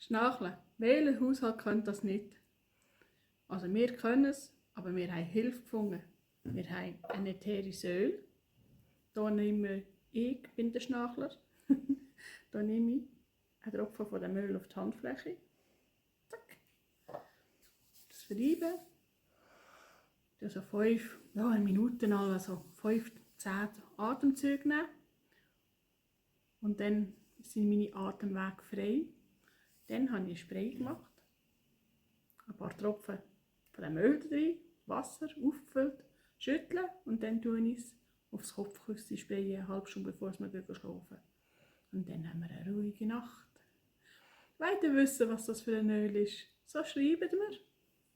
Schnarchen. Welcher Haushalt könnte das nicht? Also wir können es, aber wir haben Hilfe gefunden. Wir haben eine ätherische Öl. Hier nehme ich bin der Schnarchler. Hier nehme ich einen Tropfen von dem Öl auf die Handfläche. Zack. Das verreiben. Also 5 Minuten, also 5, 10 Atemzüge nehmen. Und dann sind meine Atemwege frei. Dann habe ich ein Spray gemacht. Ein paar Tropfen von dem Öl drin, Wasser aufgefüllt, schütteln und dann tue ich es aufs Kopfkissen sprayen, eine halbe Stunde bevor wir schlafen. Und dann haben wir eine ruhige Nacht. Wollt ihr wissen, was das für ein Öl ist? So schreibt mir.